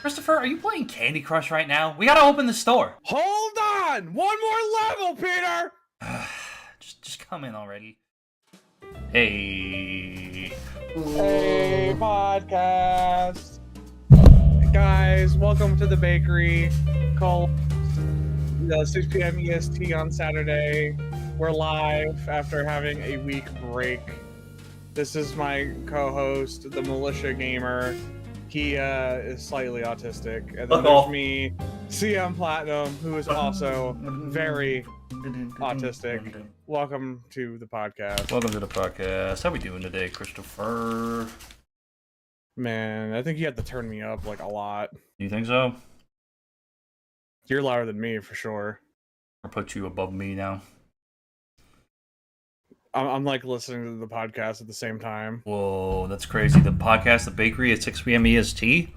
Christopher, are you playing Candy Crush right now? We gotta open the store. Hold on! One more level, Peter! just come in already. Hey. Hey, podcast! Guys, welcome to the bakery. Call 6 p.m. EST on Saturday. We're live after having a week break. This is my co-host, the MilitiaGamer. He is slightly autistic. And then there's me, CMPlatinum, who is also very autistic. Welcome to the podcast. Welcome to the podcast. How we doing today, Christopher? Man, I think you have to turn me up like a lot. You think so? You're louder than me for sure. I'll put you above me now. I'm like listening to the podcast at the same time. Whoa, that's crazy. The podcast, the bakery at 6 p.m. EST?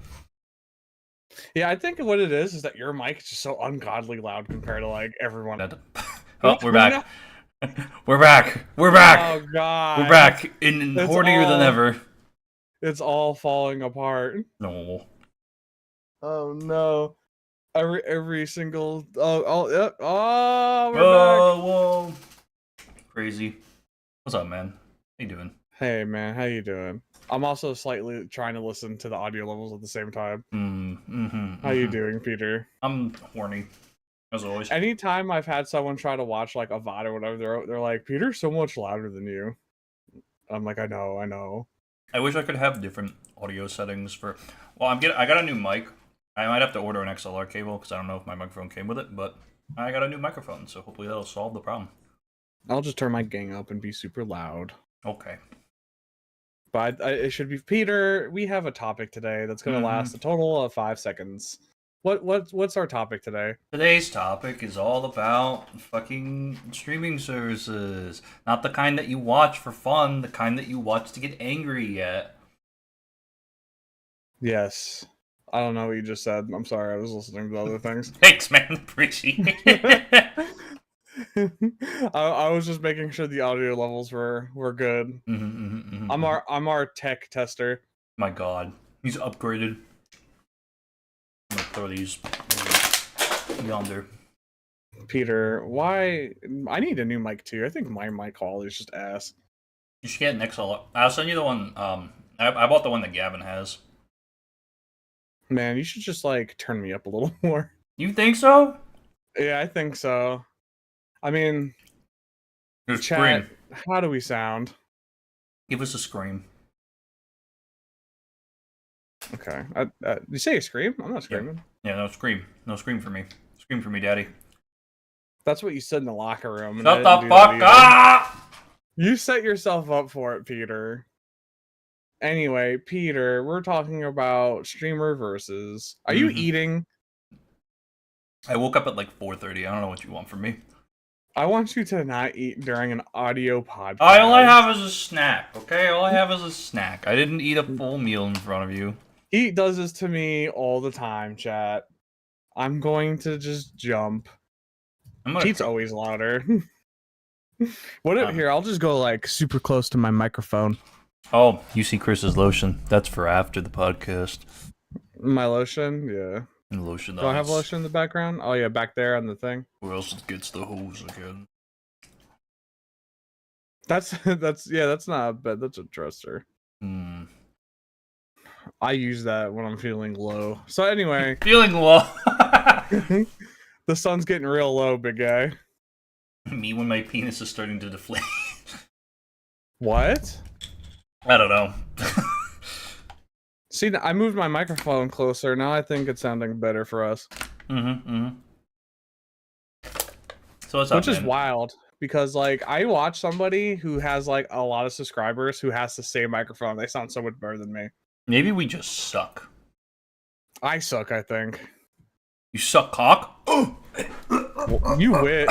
Yeah, I think what it is that your mic is just so ungodly loud compared to like everyone. Oh, we're back. We're back. We're back. Oh god. We're back in hornier than ever. It's all falling apart. No. Oh no. Every single we're back. Whoa. Crazy. What's up, man? How you doing? Hey man, how you doing? I'm also slightly trying to listen to the audio levels at the same time. How you doing, Peter? I'm horny, as always. Anytime I've had someone try to watch like a VOD or whatever, they're like, Peter's so much louder than you. I'm like, I know. I wish I could have different audio settings for. Well, I got a new mic. I might have to order an XLR cable because I don't know if my microphone came with it, but I got a new microphone, so hopefully that'll solve the problem. I'll just turn my gang up and be super loud. Okay. But it should be Peter. We have a topic today that's going to last a total of 5 seconds. What's our topic today? Today's topic is all about fucking streaming services. Not the kind that you watch for fun, the kind that you watch to get angry at. Yes. I don't know what you just said. I'm sorry. I was listening to other things. Thanks, man. Appreciate it. I was just making sure the audio levels were good. I'm our tech tester. My God, he's upgraded. I'm gonna throw these yonder. Peter, why? I need a new mic too. I think my mic quality is just ass. You should get an XLR. I'll send you the one. I bought the one that Gavin has. Man, you should just like turn me up a little more. You think so? Yeah, I think so. I mean, Just chat, scream. how do we sound? Give us a scream. Okay. You say a scream? I'm not screaming. Yeah, no scream. No scream for me. Scream for me, Daddy. That's what you said in the locker room. Shut the fuck up! You set yourself up for it, Peter. Anyway, Peter, we're talking about streamer versus. Are you eating? I woke up at like 4:30. I don't know what you want from me. I want you to not eat during an audio podcast. All I have is a snack, okay? All I have is a snack. I didn't eat a full meal in front of you. He does this to me all the time, chat. I'm going to just jump. Pete's always louder. Here, I'll just go like super close to my microphone. Oh, you see Chris's lotion. That's for after the podcast. My lotion? Yeah. And lotion. Do I have lotion in the background? Oh yeah, back there on the thing. Who else gets the hose again? That's not bad. That's a dresser. I use that when I'm feeling low. So anyway. Feeling low. The sun's getting real low, big guy. Me when my penis is starting to deflate. What? I don't know. See, I moved my microphone closer. Now I think it's sounding better for us. So what's up, Which is wild because like I watch somebody who has like a lot of subscribers who has the same microphone. They sound so much better than me. Maybe we just suck. I suck, I think. You suck cock? Well, you win.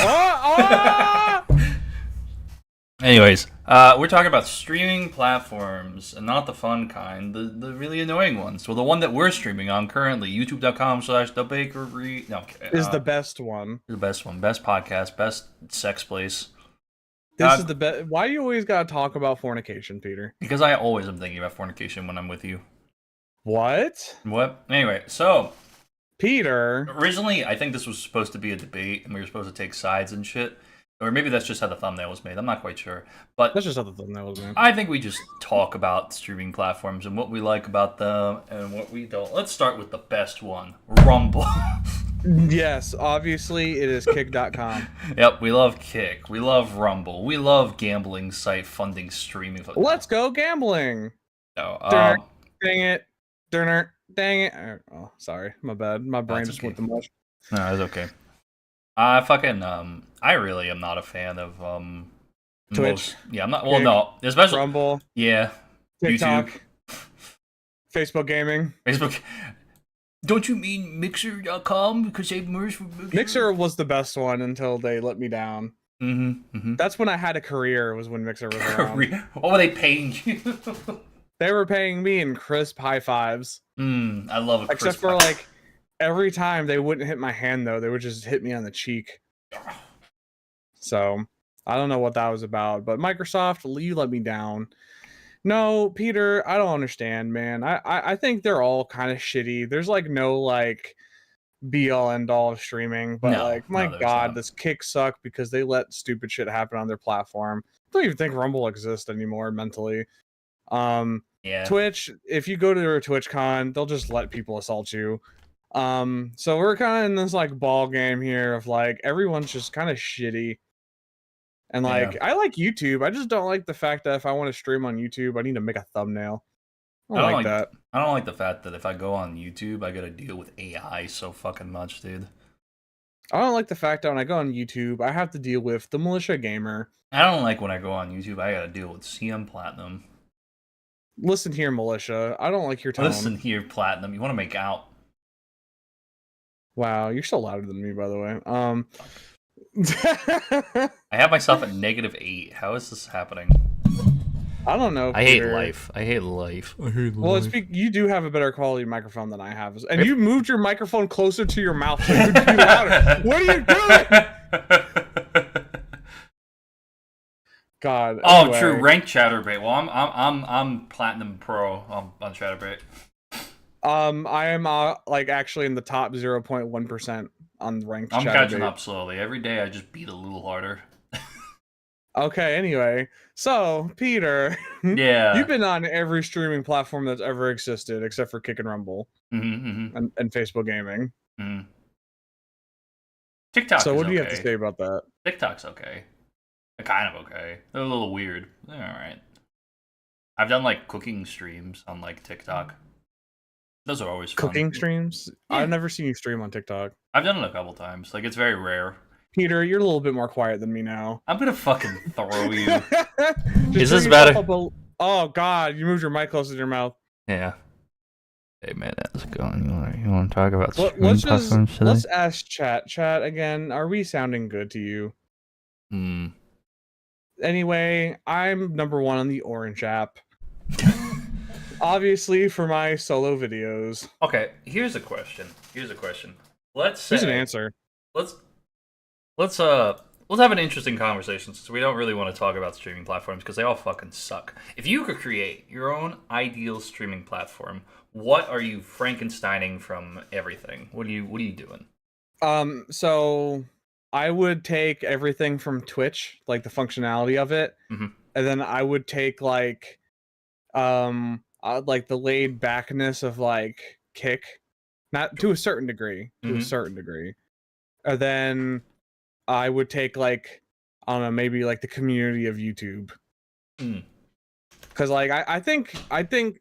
Anyways, we're talking about streaming platforms, and not the fun kind, the really annoying ones. Well, the one that we're streaming on currently, youtube.com/thebakery. No, is the best one. The best one. Best podcast, best sex place. This is the best. Why do you always gotta talk about fornication, Peter? Because I always am thinking about fornication when I'm with you. What? What? Anyway, so Peter? originally, I think this was supposed to be a debate, and we were supposed to take sides and shit. Or maybe that's just how the thumbnail was made. I'm not quite sure. But That's just how the thumbnail was, man. I think we just talk about streaming platforms and what we like about them and what we don't. Let's start with the best one, Rumble. Yes, obviously it is kick.com. Yep, we love Kick. We love Rumble. We love gambling site funding streaming. Let's go gambling. No, Dang it. Dang it. Oh, sorry. My bad. My brain just went to mush. No, it's okay. I really am not a fan of Twitch. I'm not. Well, no, especially Rumble. Yeah, TikTok. YouTube, Facebook gaming. Facebook. Don't you mean Mixer.com because they merged with Mixer? Mixer was the best one until they let me down. That's when I had a career. Was when Mixer was around. What were they paying you? They were paying me in crisp high fives. I love it. Except for like every time they wouldn't hit my hand though, they would just hit me on the cheek. So I don't know what that was about, but Microsoft, you let me down. No, Peter, I don't understand, man. I think they're all kind of shitty. There's like no like be all end all of streaming, but like my god, this Kick suck because they let stupid shit happen on their platform. I don't even think Rumble exists anymore mentally. Yeah. Twitch, if you go to their TwitchCon, they'll just let people assault you. So we're kind of in this like ball game here of like everyone's just kind of shitty. And like I like YouTube. I just don't like the fact that if I want to stream on YouTube, I need to make a thumbnail. I don't like that. I don't like the fact that if I go on YouTube, I gotta deal with AI so fucking much, dude. I don't like the fact that when I go on YouTube, I have to deal with TheMilitiaGamer. I don't like when I go on YouTube, I gotta deal with CMPlatinum. Listen here, Militia. I don't like your tone. Listen here, Platinum. You want to make out? Wow, you're still louder than me, by the way. I have myself at -8. How is this happening? I don't know. I hate life. I hate life. Well, you do have a better quality microphone than I have, and you moved your microphone closer to your mouth so it would be louder. What are you doing? God. Oh, anyway. true. Ranked Chatterbait. Well, I'm Platinum Pro on Chatterbait. I am like actually in the top 0.1% on ranked. I'm catching up slowly. Every day I just beat a little harder. Okay, anyway. So, Peter, yeah, you've been on every streaming platform that's ever existed except for Kick and Rumble and Facebook gaming. TikTok. So, what do you have to say about that? TikTok's okay. They're kind of okay. They're a little weird. They're all right. I've done like cooking streams on like TikTok. Those are always fun. Cooking streams? Yeah. I've never seen you stream on TikTok. I've done it a couple times. Like, it's very rare. Peter, you're a little bit more quiet than me now. I'm gonna fucking throw you. Is this better? Oh god, you moved your mic closer to your mouth. Yeah. Hey man, how's it going? You want to talk about let's ask chat again. Are we sounding good to you? Anyway, I'm #1 on the Orange app. Obviously, for my solo videos. Okay, here's a question. Let's say, here's an answer. Let's have an interesting conversation since we don't really want to talk about streaming platforms because they all fucking suck. If you could create your own ideal streaming platform, what are you Frankensteining from everything? What are you doing? So I would take everything from Twitch, like the functionality of it, and then I would take like the laid backness of like Kick, not to a certain degree, and then I would take like, I don't know, maybe like the community of YouTube. Because like I think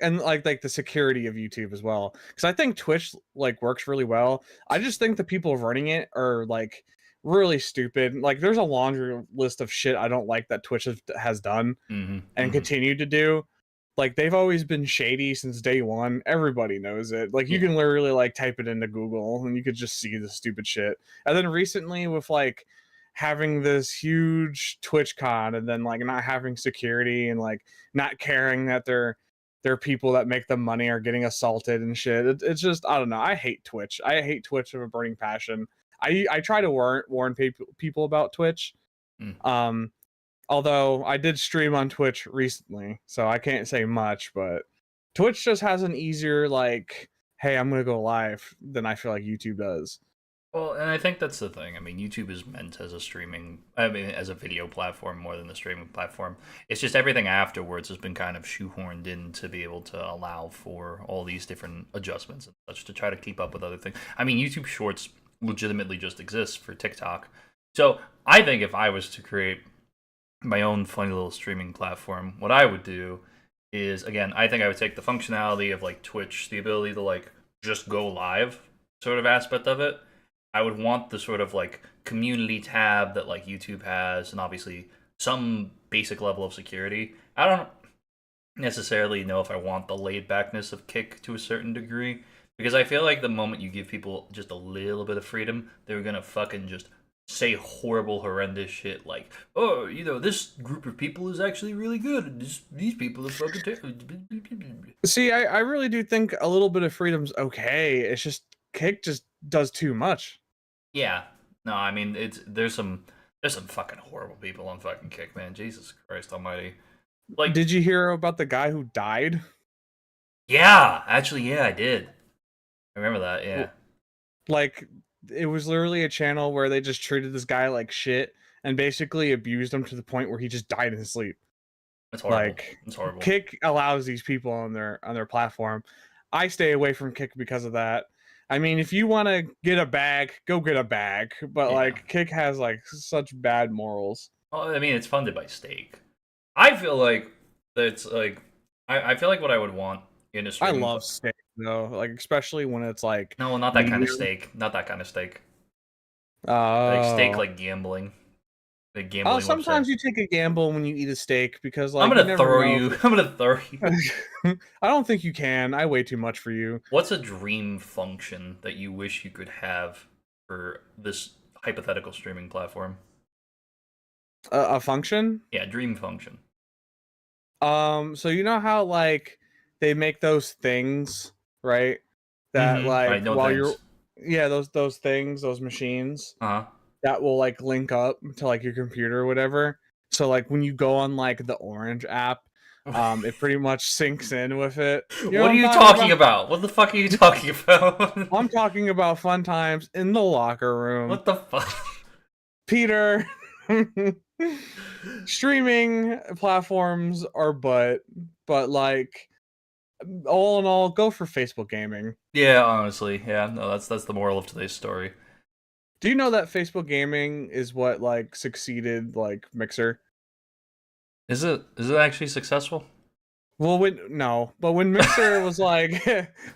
and like the security of YouTube as well. Because I think Twitch like works really well. I just think the people running it are like really stupid. Like there's a laundry list of shit I don't like that Twitch has done and continue to do. Like they've always been shady since day one. Everybody knows it. Like you can literally like type it into Google and you could just see the stupid shit. And then recently with like having this huge TwitchCon and then like not having security and like not caring that their people that make the money are getting assaulted and shit. It's just, I don't know. I hate Twitch. I hate Twitch with a burning passion. I try to warn people about Twitch. Although I did stream on Twitch recently, so I can't say much, but Twitch just has an easier like, hey, I'm gonna go live than I feel like YouTube does. Well, and I think that's the thing. I mean, YouTube is meant as a as a video platform more than a streaming platform. It's just everything afterwards has been kind of shoehorned in to be able to allow for all these different adjustments and such to try to keep up with other things. I mean, YouTube Shorts legitimately just exists for TikTok. So I think if I was to create my own funny little streaming platform, what I would do is, again, I think I would take the functionality of like Twitch, the ability to like just go live sort of aspect of it. I would want the sort of like community tab that like YouTube has, and obviously some basic level of security. I don't necessarily know if I want the laid backness of Kick to a certain degree, because I feel like the moment you give people just a little bit of freedom, they're gonna fucking just say horrible, horrendous shit like, "Oh, you know, this group of people is actually really good, and these people are fucking terrible." See, I really do think a little bit of freedom's okay. It's just Kick just does too much. Yeah, no, I mean there's some fucking horrible people on fucking Kick, man. Jesus Christ Almighty. Like, Did you hear about the guy who died? yeah, actually, yeah, I did. I remember that. Yeah, Like, it was literally a channel where they just treated this guy like shit and basically abused him to the point where he just died in his sleep. it's horrible. Like, It's horrible. Kick allows these people on their platform. I stay away from Kick because of that. I mean, if you want to get a bag, go get a bag. But Yeah. like, Kick has like such bad morals. Well, I mean, it's funded by Stake. I feel like that's like I feel like what I would want in a I streaming. love steak though, like especially when it's like No, not that kind of medium. steak. Not that kind of steak. Like steak, Oh, like gambling, like oh, gambling website. sometimes you take a gamble when you eat a steak because I'm like you gonna never throw know. you. I'm gonna throw you. I don't think you can. I weigh too much for you. What's a dream function that you wish you could have for this hypothetical streaming platform? A function. Yeah, dream function. So you know how like they make those things, right? That Mm-hmm. I like know while you're, things. yeah, those things, those machines Uh huh. that will like link up to like your computer or whatever. So like when you go on like the Orange app, it pretty much syncs in with it. You know What what are I'm you talking talking about? about? What the fuck are you talking about? I'm talking about fun times in the locker room. What the fuck? Peter, streaming platforms are but like all in all, go for Facebook gaming. Yeah, honestly, yeah. No, that's the moral of today's story. Do you know that Facebook gaming is what like succeeded like Mixer? Is it actually successful? Well, but when Mixer was like,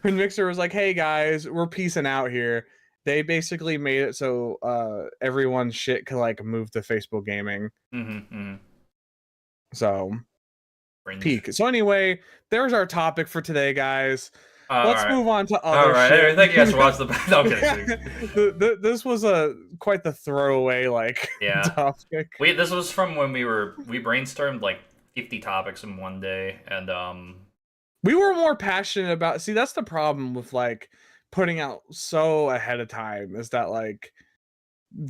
when Mixer was like, "Hey guys, we're peacing out here," they basically made it so everyone's shit could like move to Facebook gaming. Mm-hmm. So Cringe. peak. So anyway, there's our topic for today, guys. All Let's right. move on to All other right. Anyway, shit. thank you guys for watching the. No, I'm kidding. This was a quite the throwaway like Yeah. topic. This was from when we brainstormed like 50 topics in one day, and We were more passionate about. See, that's the problem with like putting out so ahead of time is that like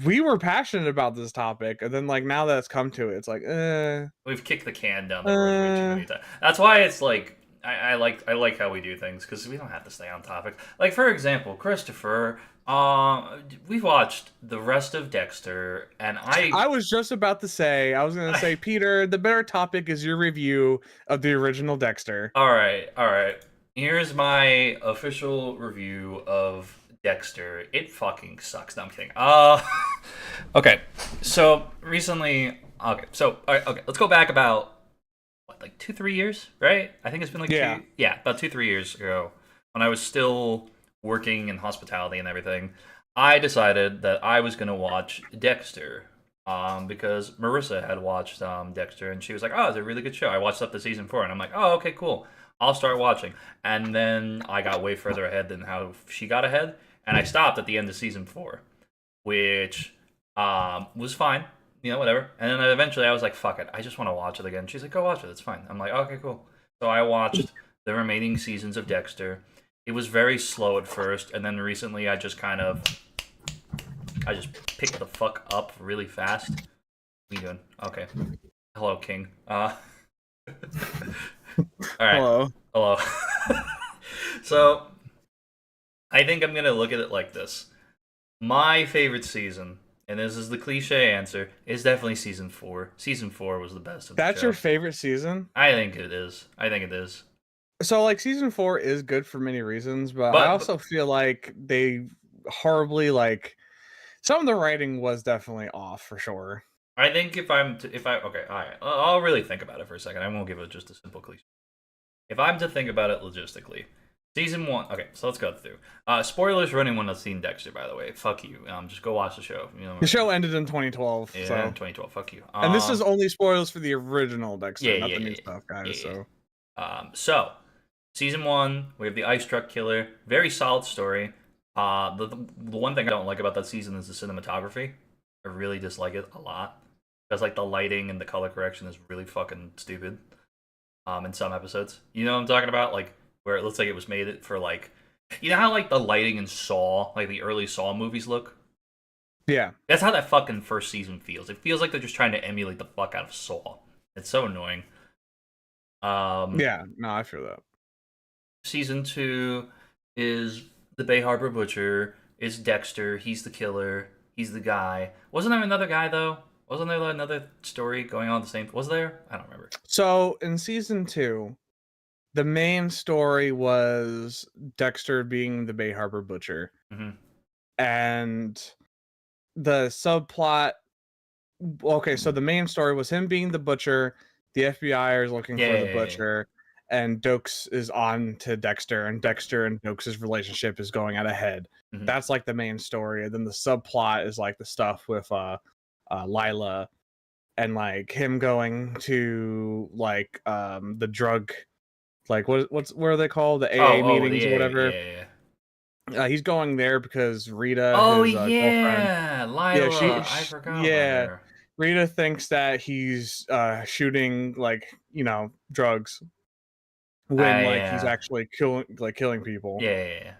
we were passionate about this topic, and then like now that it's come to it, it's like, we've kicked the can down the road way too many times. That's why it's like I like how we do things because we don't have to stay on topic. Like for example, Christopher, we've watched the rest of Dexter, and I was just about to say, I was gonna say, Peter, the better topic is your review of the original Dexter. all right, all right. Here's my official review of Dexter. It fucking sucks. No, I'm kidding. Okay. So recently, okay. So all right, okay, let's go back about what, like 2-3 years, right? I think it's been like Yeah. yeah, about 2-3 years ago when I was still working in hospitality and everything. I decided that I was gonna watch Dexter. Because Marissa had watched Dexter, and she was like, "Oh, it's a really good show." I watched up to season 4, and I'm like, "Oh, okay, cool. I'll start watching." And then I got way further ahead than how she got ahead, and I stopped at the end of season 4, which was fine, you know, whatever. And then eventually I was like, "Fuck it, I just want to watch it again." She's like, "Go watch it. It's fine." I'm like, "Okay, cool." So I watched the remaining seasons of Dexter. It was very slow at first, and then recently I just picked the fuck up really fast. What are you doing? Okay. Hello, King. All right. Hello. Hello. So I think I'm gonna look at it like this. My favorite season, and this is the cliche answer, is definitely season 4. Season 4 was the best of the That's your show. favorite season? I think it is. I think it is. So like season 4 is good for many reasons, but I But also feel like they horribly like some of the writing was definitely off for sure. I think if I okay, all right, I'll really think about it for a second. I won't give it just a simple cliche. If I'm to think about it logistically, season 1. Okay, so let's go through. Spoilers for anyone that's seen Dexter, by the way. Fuck you. Just go watch the show. You know, The show ended in 2012, yeah, in so 2012. Fuck you. and this is only spoilers for the original Yeah, Dexter, not yeah, the new yeah, stuff, yeah, guys. yeah. So So season 1, we have the ice truck killer. Very solid story. The one thing I don't like about that season is the cinematography. I really dislike it a lot. Because like the lighting and the color correction is really fucking stupid. In some episodes, you know what I'm talking about, like where it looks like it was made it for like, you know how like the lighting in Saw, like the early Saw movies look. yeah, That's how that fucking first season feels. It feels like they're just trying to emulate the fuck out of Saw. It's so annoying. yeah, no, I feel that. Season 2 is the Bay Harbor Butcher. Is Dexter. He's the killer. He's the guy. Wasn't there another guy though? Wasn't there another story going on the same? Was there? I don't remember. So in season 2, the main story was Dexter being the Bay Harbor Butcher, Hmm. and the subplot. Okay, so the main story was him being the butcher. The FBI is looking Yeah, for the yeah, yeah, butcher, and Dokes is on to Dexter, and Dexter and Dokes' relationship is going out ahead. yeah. Hmm. That's like the main story, and then the subplot is like the stuff with Lila and like him going to like the drug, like what are they called, the AA meetings or Yeah, whatever. yeah, yeah. He's going there because Rita, Oh his girlfriend, yeah, yeah, Lila. I forgot about yeah, her. Rita thinks that he's shooting like drugs when like he's Yeah, actually killing people. yeah, yeah,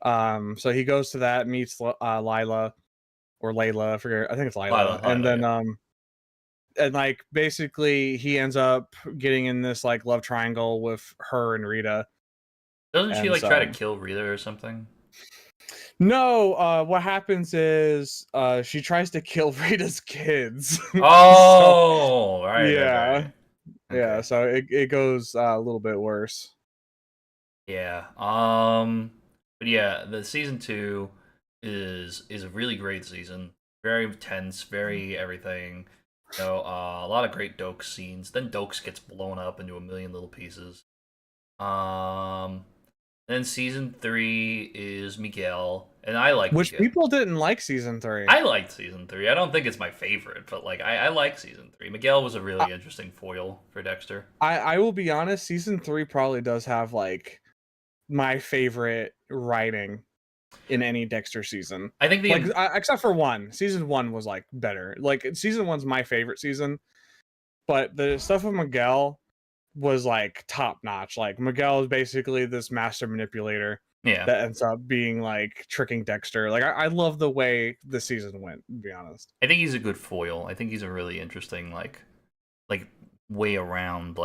yeah. So he goes to that, meets Lila or Layla, I forget. I think it's Lila, Lila, and Lila. then Yeah. and like basically he ends up getting in this like love triangle with her and Rita. Doesn't she And like try so to kill Rita or something? no, what happens is she tries to kill Rita's kids. So Oh, right, right, yeah, right. yeah, Okay. so it goes a little bit worse. Yeah. But yeah, the season 2 is a really great season. Very tense, very everything. You know, a lot of great Dokes scenes. Then Dokes gets blown up into a million little pieces. Um, then season 3 is Miguel, and I like Which Miguel. people didn't like season 3. I liked season 3. I don't think it's my favorite, but like I like season 3. Miguel was a I, really interesting foil for Dexter. I will be honest, season 3 probably does have like my favorite writing in any Dexter season. I think Like the except for one. Season 1 was like better. Like season 1's my favorite season, but the stuff with Miguel was like top notch. Like Miguel is basically this master manipulator yeah, that ends up being like tricking Dexter. Like I love the way the season went, to be honest. I think he's a good foil. I think he's a really interesting like way around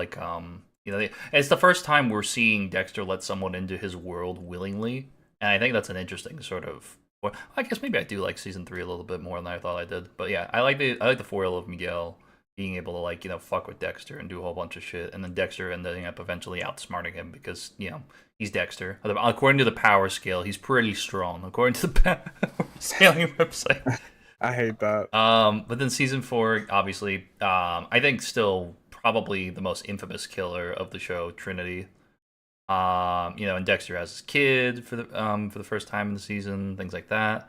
you know, it's the first time we're seeing Dexter let someone into his world willingly, and I think that's an interesting sort of. Well, I guess maybe I do like season 3 a little bit more than I thought I did, but yeah, I like the foil of Miguel being able to like fuck with Dexter and do a whole bunch of shit, and then Dexter ending up eventually outsmarting him because he's Dexter. According to the power scale, he's pretty strong. According to the power scaling website. I hate that. But then season 4, obviously, I think still probably the most infamous killer of the show, Trinity. And Dexter has his kid for the first time in the season, things like that,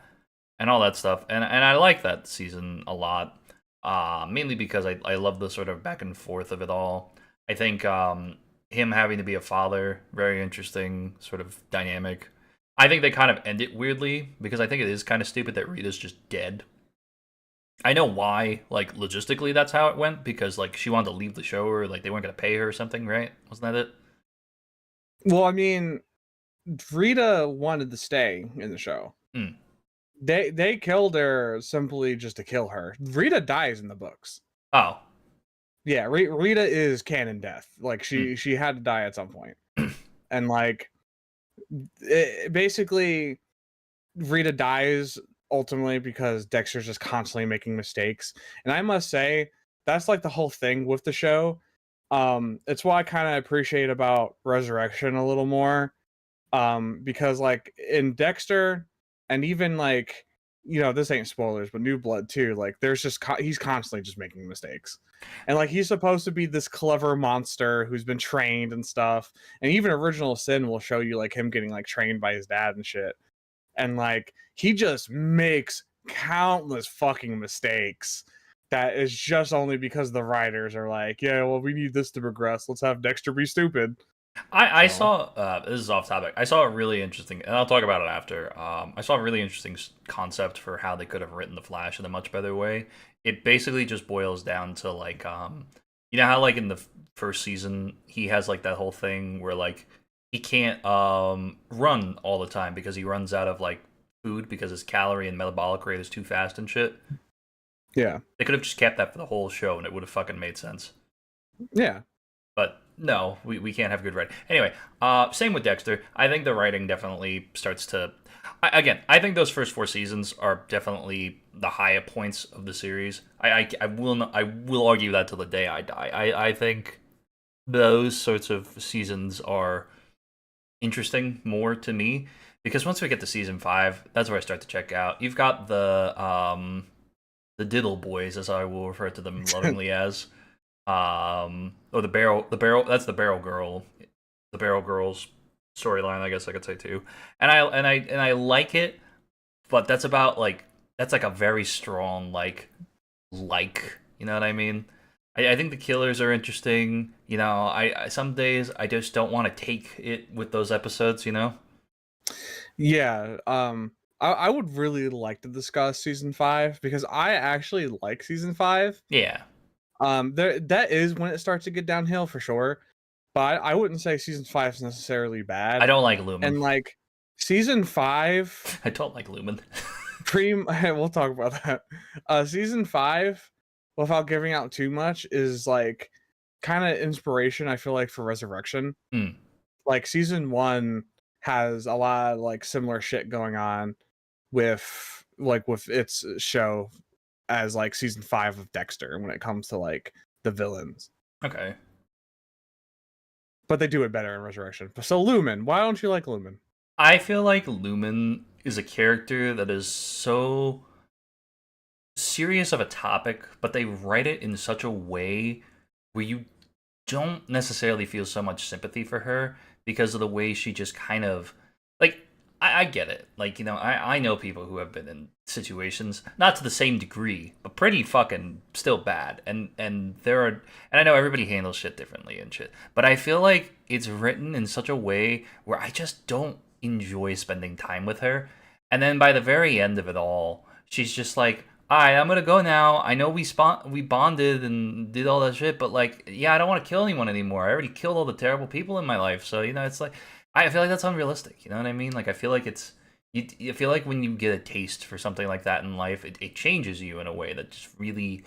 and all that stuff. And I like that season a lot. Mainly because I love the sort of back and forth of it all. I think him having to be a father, very interesting sort of dynamic. I think they kind of end it weirdly because I think it is kind of stupid that Rita's just dead. I know why, like logistically, that's how it went because like she wanted to leave the show or like they weren't gonna pay her or something, right? Wasn't that it? Well, I mean, Rita wanted to stay in the show. Mm. They killed her simply just to kill her. Rita dies in the books. Oh. Yeah, Rita is canon death. Like Mm. she had to die at some point. and like basically Rita dies ultimately because Dexter's just constantly making mistakes. And I must say, that's like the whole thing with the show. It's what I kind of appreciate about Resurrection a little more. Because like in Dexter, and even like, this ain't spoilers, but New Blood too, like there's just he's constantly just making mistakes. And like he's supposed to be this clever monster who's been trained and stuff. And even Original Sin will show you like him getting like trained by his dad and shit, and like he just makes countless fucking mistakes that is just only because the writers are like, yeah, well, we need this to progress, let's have Dexter be stupid. I So saw this is off topic. I saw a really interesting, and I'll talk about it after. I saw a really interesting concept for how they could have written the Flash in a much better way. It basically just boils down to like, you know how like in the first season he has like that whole thing where like he can't run all the time because he runs out of like food because his calorie and metabolic rate is too fast and shit. yeah, They could have just kept that for the whole show and it would have fucking made sense. yeah, But no, we can't have good writing. Anyway, same with Dexter. I think the writing definitely starts to. I think those first 4 seasons are definitely the higher points of the series. I will not, I will argue that till the day I die. I think those sorts of seasons are interesting more to me because once we get to season 5, that's where I start to check out. You've got the Diddle Boys, as I will refer to them lovingly as. Or the barrel that's the barrel girls storyline, I guess I could say too. And I like it, but that's about like that's like a very strong you know what I mean. I think the killers are interesting. I some days I just don't want to take it with those episodes. yeah. I would really like to discuss season 5 because I actually like season 5. Yeah, There that is when it starts to get downhill for sure, but I wouldn't say season 5 is necessarily I bad. don't like Lumen. And like season 5 I don't like Lumen. we'll talk about that. Season 5, without giving out too much, is like kind of inspiration, I feel like, for Resurrection. Hmm. Like season 1 has a lot of like similar shit going on with its show as like season 5 of Dexter when it comes to like the villains. Okay. But they do it better in Resurrection. So Lumen, why don't you like Lumen? I feel like Lumen is a character that is so serious of a topic, but they write it in such a way where you don't necessarily feel so much sympathy for her because of the way she just kind of like I get it. Like, I know people who have been in situations, not to the same degree, but pretty fucking still bad. And there are and I know everybody handles shit differently and shit. But I feel like it's written in such a way where I just don't enjoy spending time with her. And then by the very end of it all, she's just like, all right, I'm gonna go now. I know we bonded and did all that shit, but like, yeah, I don't want to kill anyone anymore. I already killed all the terrible people in my life, so it's like, I feel like that's unrealistic. You know what I mean? Like, I feel like you feel like when you get a taste for something like that in life, it changes you in a way that just really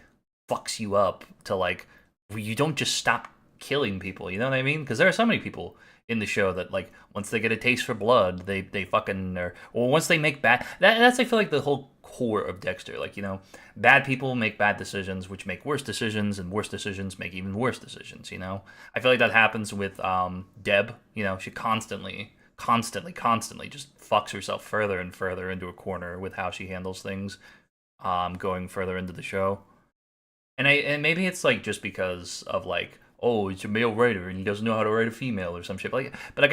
fucks you up to like, where you don't just stop killing people. You know what I mean? Because there are so many people in the show that like once they get a taste for blood, they fucking or once they make that's I feel like the whole core of Dexter. Like, bad people make bad decisions, which make worse decisions, and worse decisions make even worse decisions. I feel like that happens with Deb. She constantly just fucks herself further and further into a corner with how she handles things, going further into the show. And maybe it's like just because of like, oh, it's a male writer and he doesn't know how to write a female or some shit. But like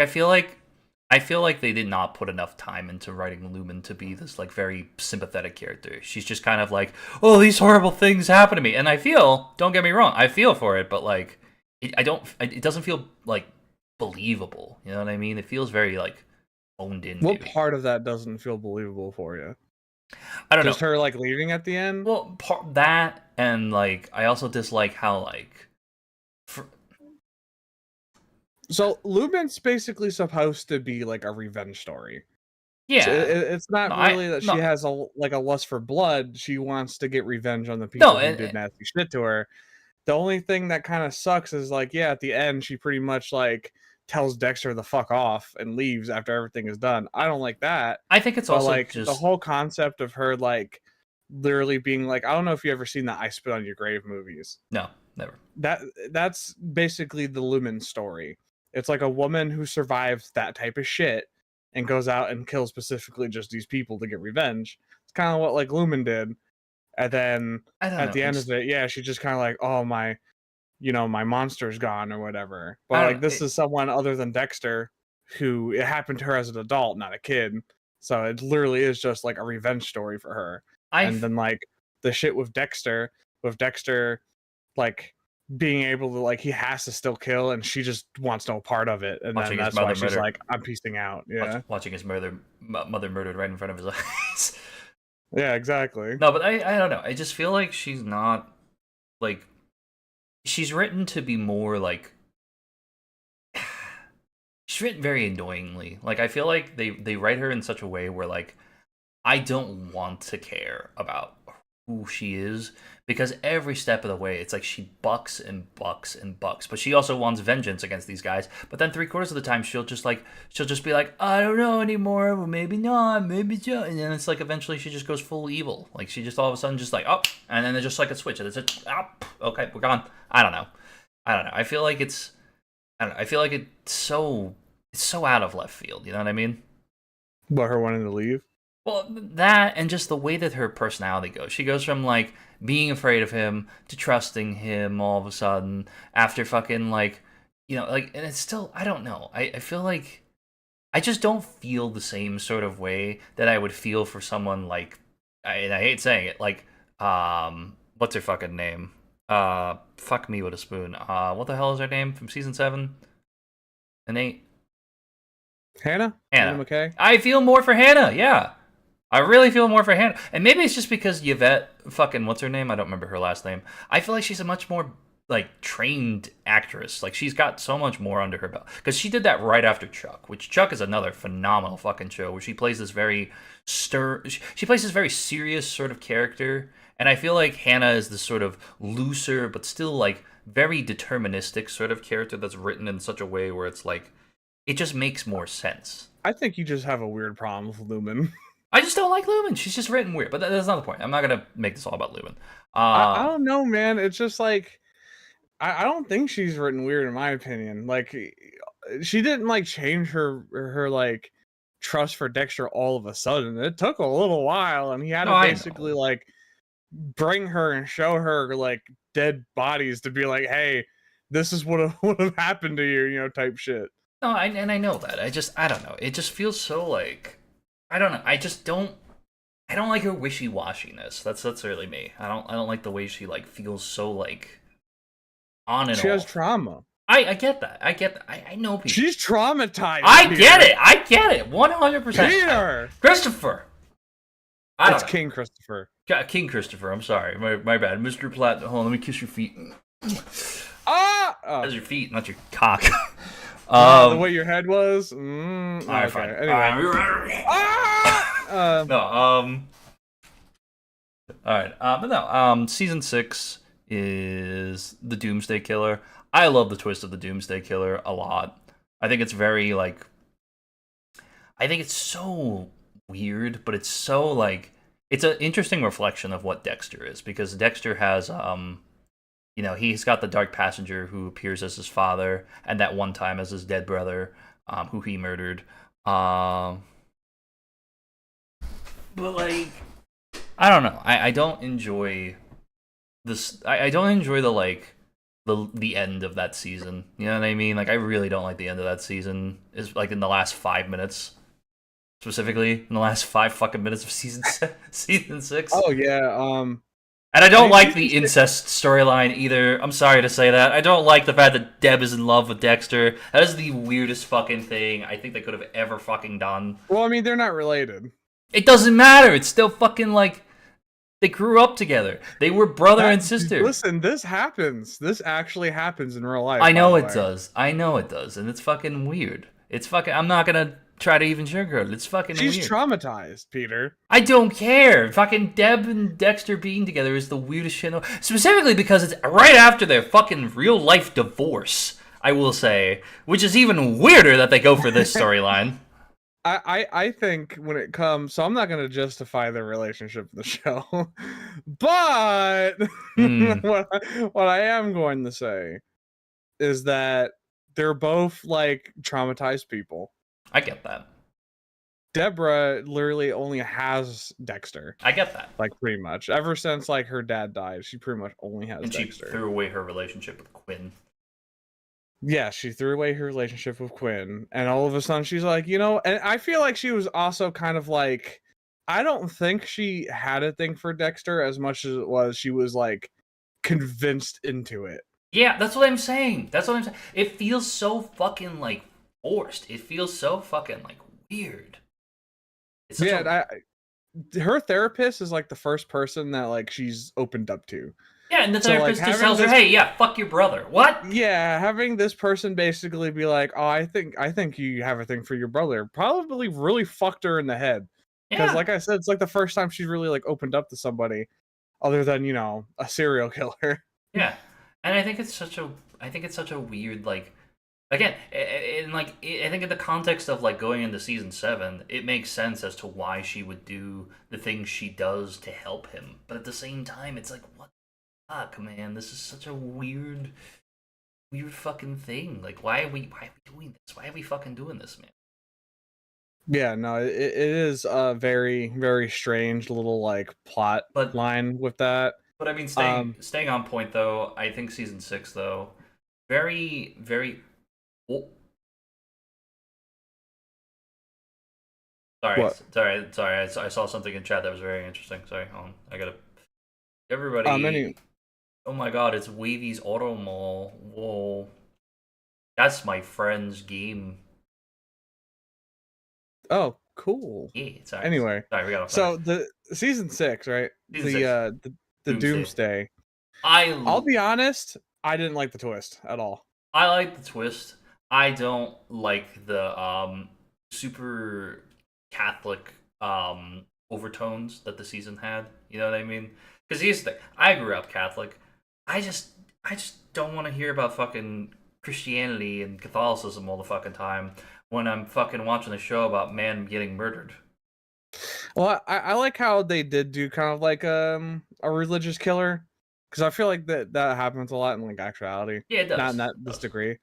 I feel like they did not put enough time into writing Lumen to be this like very sympathetic character. She's just kind of like, oh, these horrible things happen to me, and don't get me wrong, I feel for it, but like, it doesn't feel like believable. You know what I mean? It feels very like owned into. What part of that doesn't feel believable for you? I don't know. Just her like leaving at the end? Well, that, and like I also dislike how like. So Lumen's basically supposed to be like a revenge story. Yeah, So it's not No, really that she no. has a lust for blood. She wants to get revenge on the people who did nasty shit to her. The only thing that kind of sucks is like, yeah, at the end she pretty much like tells Dexter the fuck off and leaves after everything is done. I don't like that. I think it's But also like just the whole concept of her like literally being like, I don't know if you ever seen the I Spit on Your Grave movies. no, never. That's basically the Lumen story. It's like a woman who survives that type of shit and goes out and kills specifically just these people to get revenge. It's kind of what like Lumen did. And then I don't at know. the end of it, yeah, she just kind of like, oh, my, my monster's gone or whatever. I But don't like, this is someone other than Dexter who it happened to her as an adult, not a kid. So it literally is just like a revenge story for her. And then like the shit with Dexter, like being able to like he has to still kill, and she just wants no part of it. And then that's why she's like, I'm piecing out. Yeah, watching his mother murdered right in front of his eyes. Yeah, exactly. No, but I don't know. I just feel like she's not like she's written to be more like she's written very annoyingly. Like I feel like they write her in such a way where like I don't want to care about who she is because every step of the way it's like she bucks and bucks and bucks, but she also wants vengeance against these guys. But then 3/4 of the time she'll just be like, I don't know anymore, well maybe not, maybe so, and then it's like eventually she just goes full evil. Like she just all of a sudden just like up, and then it's just like a switch and it's just up. Okay, we're gone. I don't know. I feel like it's so out of left field. You know what I mean? But her wanting to leave. Well, that and just the way that her personality goes. She goes from, like, being afraid of him to trusting him all of a sudden after fucking, like, like, and it's still, I don't know. I feel like I just don't feel the same sort of way that I would feel for someone like, and I hate saying it, like, what's her fucking name? Fuck me with a spoon. What the hell is her name from season 7 and 8? Hannah McKay. I feel more for Hannah, yeah. I really feel more for Hannah. And maybe it's just because Yvette, fucking, what's her name? I don't remember her last name. I feel like she's a much more, like, trained actress. Like, she's got so much more under her belt. Because she did that right after Chuck, which Chuck is another phenomenal fucking show where she plays this very she plays this very serious sort of character. And I feel like Hannah is this sort of looser, but still, like, very deterministic sort of character that's written in such a way where it's, like, it just makes more sense. I think you just have a weird problem with Lumen. I just don't like Lumen. She's just written weird. But that's not the point. I'm not going to make this all about Lumen. I don't know, man. It's just like, I don't think she's written weird, in my opinion. Like, she didn't, like, change her like, trust for Dexter all of a sudden. It took a little while, and he had to basically, like, bring her and show her, like, dead bodies to be like, hey, this is what would have happened to you, type shit. No, and I know that. I don't know. It just feels so like, I don't know. I don't like her wishy-washiness. That's really me. I don't like the way she like feels so like on and off. She has trauma. I get that. I know people. She's traumatized. I get it. 100%. Peter. Christopher. It's King Christopher. King Christopher. I'm sorry. My bad. Mr. Platt. Hold on. Let me kiss your feet. That's your feet, not your cock. The way your head was. Alright, fine. Anyway. No. Alright. But no. Season 6 is the Doomsday Killer. I love the twist of the Doomsday Killer a lot. I think it's very like. I think it's so weird, but it's so like. It's an interesting reflection of what Dexter is, because Dexter has he's got the Dark Passenger who appears as his father, and that one time as his dead brother, who he murdered. But like, I don't know. I don't enjoy this. I don't enjoy the end of that season. You know what I mean? Like, I really don't like the end of that season. Is like in the last 5 minutes. Specifically, in the last 5 fucking minutes of season 6. Oh yeah. And I don't like the incest storyline either. I'm sorry to say that. I don't like the fact that Deb is in love with Dexter. That is the weirdest fucking thing I think they could have ever fucking done. Well, I mean, they're not related. It doesn't matter. It's still fucking like they grew up together. They were brother and sister. Listen, this happens. This actually happens in real life. I know it does. And it's fucking weird. It's fucking. I'm not gonna try to even sugarcoat it. It's fucking She's weird. traumatized, Peter. I don't care. Fucking Deb and Dexter being together is the weirdest shit. Specifically because it's right after their fucking real life divorce. I will say, which is even weirder that they go for this storyline. I think when it comes, so I'm not going to justify their relationship in the show, but Mm, what I am going to say is that they're both like traumatized people. I get that. Deborah literally only has Dexter, I get that. like pretty much ever since like her dad died. She pretty much only has And she Dexter. threw away her relationship with Quinn. Yeah, she threw away her relationship with Quinn, and all of a sudden she's like, you know, and I feel like she was also kind of like, I don't think she had a thing for Dexter as much as it was she was like convinced into it. Yeah, that's what I'm saying. That's what I'm saying. It feels so fucking like forced. It feels so fucking like weird. It's such a Yeah, her therapist is like the first person that like she's opened up to. yeah, and the So like therapist just having tells her, this "Hey, yeah, fuck your brother." What? yeah, having this person basically be like, "Oh, I think you have a thing for your brother," probably really fucked her in the head. Because, Yeah, like I said, it's like the first time she's really like opened up to somebody other than a serial killer. yeah, and I think it's such a weird like again, in like I think in the context of like going into season 7, it makes sense as to why she would do the things she does to help him. But at the same time, it's like what the fuck, man? This is such a weird fucking thing. Like why are we doing this? Why are we fucking doing this, man? Yeah, no, it is a very very strange little like plot But line with that. I mean, Um, staying on point though, I think season 6 though, very. Oh, what? sorry. I saw something in chat that was very interesting. Sorry, hold on. I gotta. Any Everybody. Oh my god, it's Wavy's Auto Mall. Whoa. That's my friend's game. Oh, cool. Yeah, sorry. Anyway, Sorry, we gotta finish. so the season 6, right? Season 6, The Doomsday. Doomsday. I'll I be honest, I didn't like the twist at all. I like the twist. I don't like the super Catholic overtones that the season had. You know what I mean? Because here's the thing. I grew up Catholic. I just don't want to hear about fucking Christianity and Catholicism all the fucking time when I'm fucking watching a show about man getting murdered. Well, I like how they did do kind of like a religious killer, because I feel like that happens a lot in like actuality, Yeah, it not in does. that It this does. degree.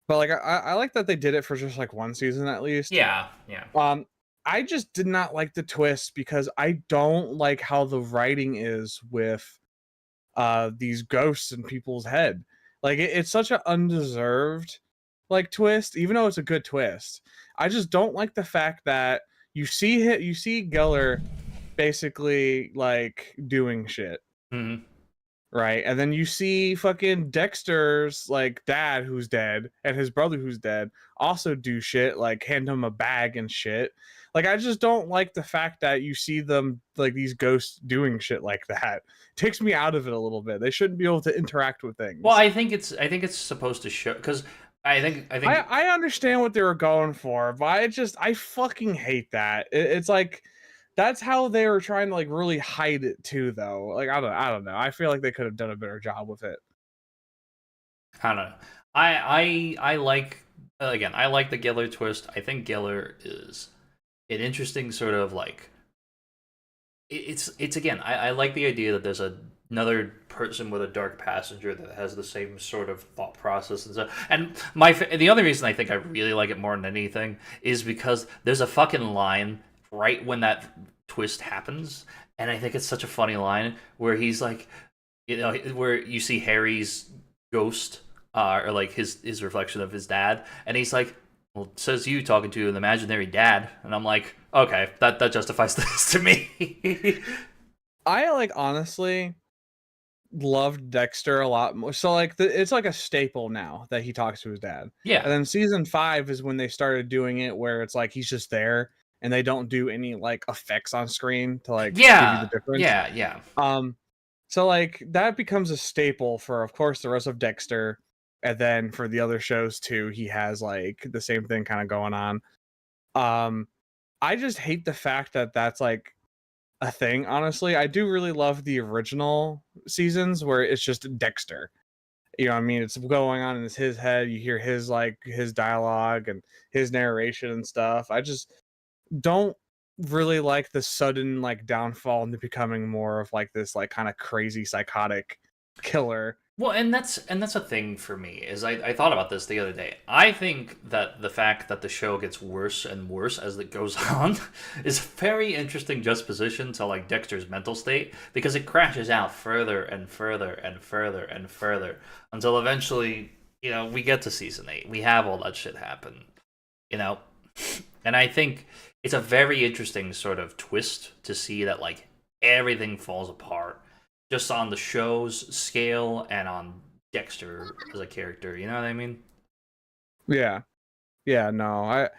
But like I like that they did it for just like one season at least. Yeah, yeah. Um, I just did not like the twist because I don't like how the writing is with these ghosts in people's head. Like it's such an undeserved like twist, even though it's a good twist. I just don't like the fact that you see Geller basically like doing shit, Hmm. right? And then you see fucking Dexter's like dad who's dead and his brother who's dead also do shit, like hand him a bag and shit. Like I just don't like the fact that you see them like these ghosts doing shit like that. It takes me out of it a little bit. They shouldn't be able to interact with Well, things. I think it's supposed to show because I I think I understand what they were going for, but I fucking hate that. It's like that's how they were trying to like really hide it too, though. Like I don't know. I feel like they could have done a better job with it. I don't know. I like again. I like the Geller twist. I think Geller is an interesting sort of like it's again. I like the idea that there's another person with a dark passenger that has the same sort of thought process and stuff. And the other reason I think I really like it more than anything is because there's a fucking line right when that twist happens, and I think it's such a funny line where he's like, you know, where you see Harry's ghost, or like his reflection of his dad, and he's like, "Well, it says you talking to an imaginary dad," and I'm like, "Okay, that justifies this to me." I like honestly loved Dexter a lot more. So like it's like a staple now that he talks to his dad. Yeah, And then season 5 is when they started doing it where it's like he's just there and they don't do any like effects on screen to like give you the yeah, difference. yeah. Um so like that becomes a staple for of course the rest of Dexter, and then for the other shows too, he has like the same thing kind of going on. Um I just hate the fact that that's like a thing, honestly. I do really love the original seasons where it's just Dexter. You know what I mean? It's going on in his head. You hear his dialogue and his narration and stuff. I just don't really like the sudden like downfall into becoming more of like this like kind of crazy psychotic killer. Well, and that's a thing for me is I thought about this the other day. I think that the fact that the show gets worse and worse as it goes on is a very interesting juxtaposition to like Dexter's mental state because it crashes out further and further and further and further until eventually, we get to season 8. We have all that shit happen, you know. And I think it's a very interesting sort of twist to see that like everything falls apart just on the show's scale and on Dexter as a character. You know what I mean? Yeah. Yeah, no. I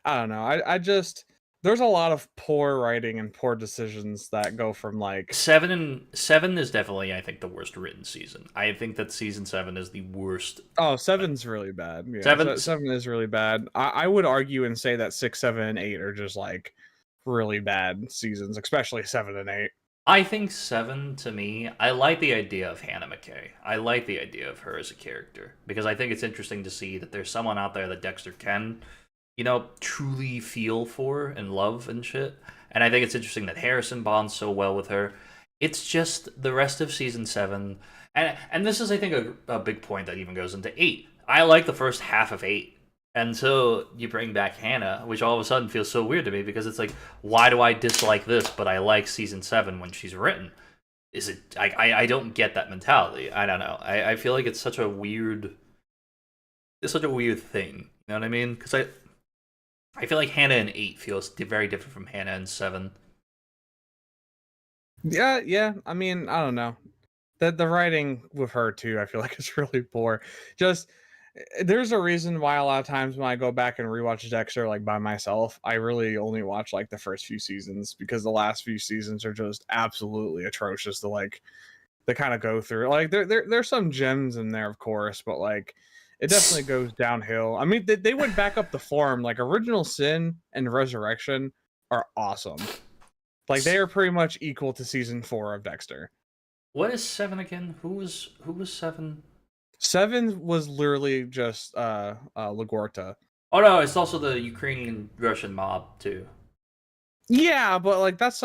don't know. I just there's a lot of poor writing and poor decisions that go from like 7 is definitely, I think, the worst written season. I think that season 7 is the worst. oh, seven's really bad. Yeah, Seven, seven is really bad. I would argue and say that 6, 7, and 8 are just like really bad seasons, especially 7 and 8. I think 7 to me, I like the idea of Hannah McKay. I like the idea of her as a character because I think it's interesting to see that there's someone out there that Dexter can, truly feel for and love and shit. And I think it's interesting that Harrison bonds so well with her. It's just the rest of season 7, and this is I think a big point that even goes into 8. I like the first half of 8 until you bring back Hannah, which all of a sudden feels so weird to me because it's like, why do I dislike this, but I like season 7 when she's written? Is it? I don't get that mentality. I don't know. I feel like it's such a weird thing. You know what I mean? Because I feel like Hannah in 8 feels very different from Hannah in 7. Yeah. I mean, I don't know. The writing with her too, I feel like is really poor. Just there's a reason why a lot of times when I go back and rewatch Dexter like by myself, I really only watch like the first few seasons because the last few seasons are just absolutely atrocious to like they kind of go through. Like there's some gems in there, of course, but like it definitely goes downhill. I mean, they went back up the form. Like Original Sin and Resurrection are awesome. Like they are pretty much equal to season 4 of Dexter. What is 7 again? Who was 7? 7 was literally just Lagorta. Oh no, it's also the Ukrainian Russian mob too. Yeah, but like that's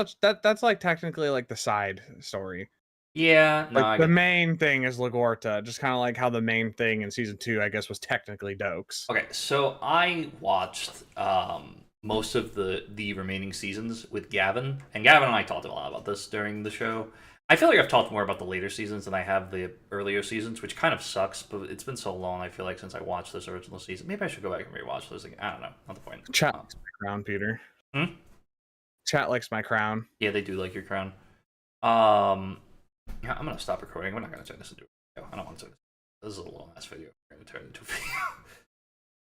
like technically like the side story. Yeah, no, Like I the get. main thing is Lagorta, just kind of like how the main thing in season 2, I guess, was technically Dokes. Okay, so I watched most of the remaining seasons with Gavin, and Gavin and I talked a lot about this during the show. I feel like I've talked more about the later seasons than I have the earlier seasons, which kind of sucks. But it's been so long. I feel like since I watched this original season, maybe I should go back and rewatch those again. I don't know. Not the point. Chat likes my crown, Peter. Hmm? Chat likes my crown. Yeah, they do like your crown. Um, yeah, I'm gonna stop recording. We're not gonna turn this into a video. I don't want to. This is a long ass video. We're gonna turn it into a video.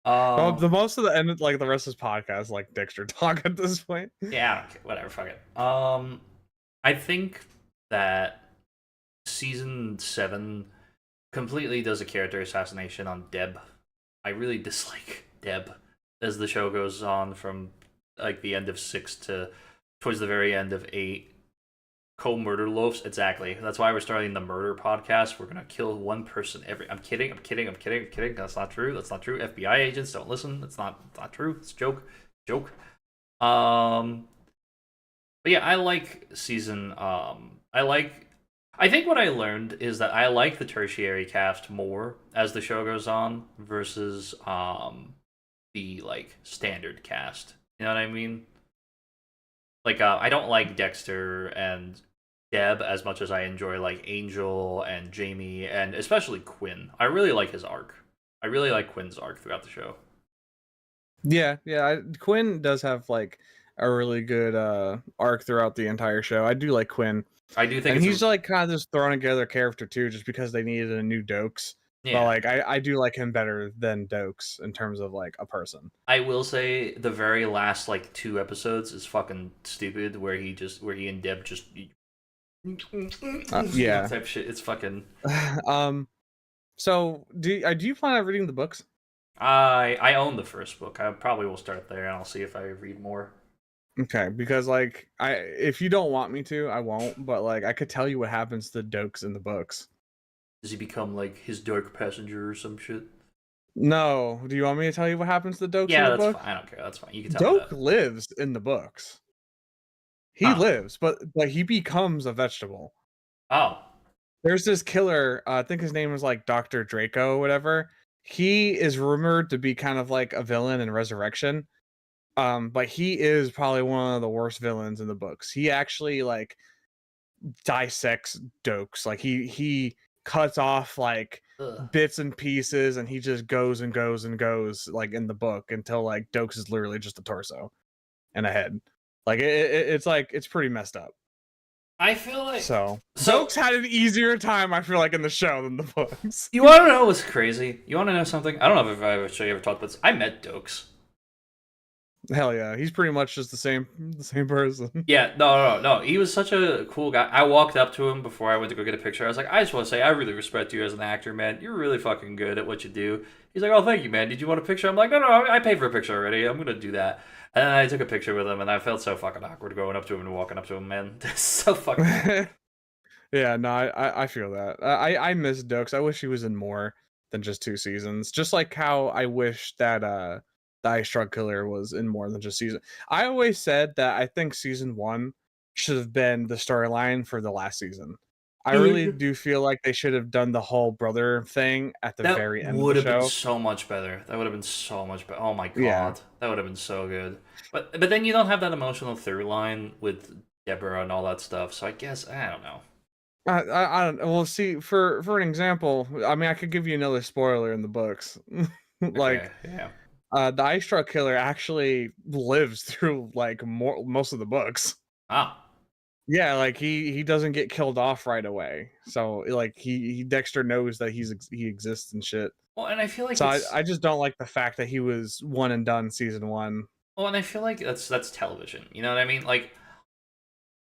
Well, the most of the end, like the rest of this podcast, like Dexter talk at this point. Yeah, I don't care. Whatever. Fuck it. I think that season 7 completely does a character assassination on Deb. I really dislike Deb as the show goes on from like the end of 6 to towards the very end of 8. Co-Loafs, exactly. That's why we're starting the murder podcast. We're gonna kill one person every. I'm kidding. That's not true. FBI agents don't listen. It's not true. It's a joke. But yeah, I like season. I think what I learned is that I like the tertiary cast more as the show goes on versus the like standard cast. You know what I mean? Like I don't like Dexter and Deb as much as I enjoy like Angel and Jamie and especially Quinn. I really like his arc. I really like Quinn's arc throughout the show. Yeah. Quinn does have like a really good arc throughout the entire show. I do like Quinn. I do think And he's like kind of just throwing together a character too, just because they needed a new Dokes. yeah. But like I do like him better than Dokes in terms of like a person. I will say the very last like 2 episodes is fucking stupid where he and Deb just yeah. type shit. It's fucking. So do you plan on reading the books? I own the first book. I probably will start there and I'll see if I read more. Okay, because like if you don't want me to, I won't. But like I could tell you what happens to Dokes in the books. Does he become like his dark passenger or some shit? No, do you want me to tell you what happens to Dokes in Yeah, the that's book? fine. I don't care. That's fine. You can tell me Doke that. lives in the books. He Huh. lives, but he becomes a vegetable. Oh. There's this killer, I think his name was like Dr. Draco, whatever. He is rumored to be kind of like a villain in Resurrection. But he is probably one of the worst villains in the books. He actually like dissects Dokes. Like he cuts off like Ugh. bits and pieces, and he just goes and goes and goes like in the book until like Dokes is literally just a torso and a head. Like it's like it's pretty messed up. I feel like So so. Dokes had an easier time, I feel like, in the show than the books. You want to know what's crazy? You want to know something? I don't know if I ever talked about this. I met Dokes. Hell yeah, he's pretty much just the same person. Yeah, no. He was such a cool guy. I walked up to him before I went to go get a picture. I was like, I just want to say, I really respect you as an actor, man. You're really fucking good at what you do. He's like, oh, thank you, man. Did you want a picture? I'm like, no, I paid for a picture already. I'm gonna do that. And then I took a picture with him, and I felt so fucking awkward going up to him and walking up to him, man. So fucking weird. Yeah, no, I feel that. I miss Dokes. I wish he was in more than just 2 seasons. Just like how I wish that the Ice Drug Killer was in more than just season. I always said that I think season 1 should have been the storyline for the last season. I really do feel like they should have done the whole brother thing at the That very end of would the have been show. so much better. That would have been so much better. Oh my Yeah. god, that would have been so good. But then you don't have that emotional through line with Deborah and all that stuff. So I guess I don't know. I don't know. Well, see, for an example, I mean, I could give you another spoiler in the books. Okay, Like, yeah. the Ice Truck Killer actually lives through like most of the books. Ah. Yeah, like he doesn't get killed off right away. So like he Dexter knows that he exists and shit. Well, and I feel like So it's I just don't like the fact that he was one and done season 1. well, and I feel like that's television. You know what I mean? Like,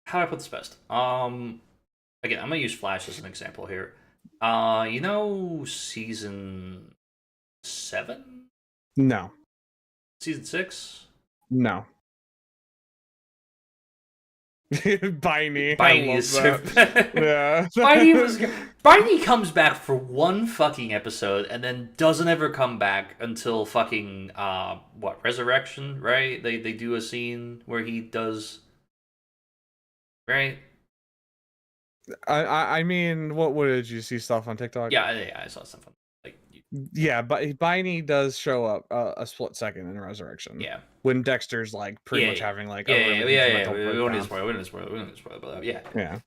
how do I put this best? Again, I'm gonna use Flash as an example here. You know, season 7, No. season 6. No. Biney. I Biney love is so that. bad. Yeah. Biney comes back for one fucking episode and then doesn't ever come back until fucking what, Resurrection, right? They do a scene where he does, right? I mean, what did you see stuff on TikTok? Yeah, I saw something like Yeah, but Biney does show up a split second in Resurrection. yeah. When Dexter's like pretty much having like a really mental We don't need to breakdown. spoil. We don't need to spoil. We don't need to spoil. But Yeah. yeah.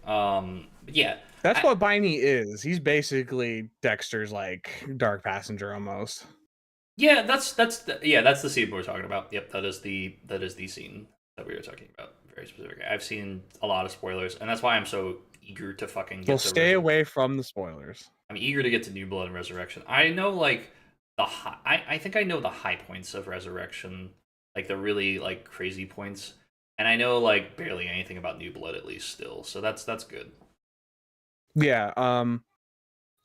But yeah. That's what Biney is. He's basically Dexter's like dark passenger almost. Yeah, that's the scene we're talking about. Yep, that is the scene that we were talking about. Very specific. I've seen a lot of spoilers, and that's why I'm so eager to fucking get Well, to stay away from the spoilers. I'm eager to get to New Blood and Resurrection. I know like I think I know the high points of Resurrection, like the really like crazy points, and I know like barely anything about New Blood at least still. So that's good. Yeah,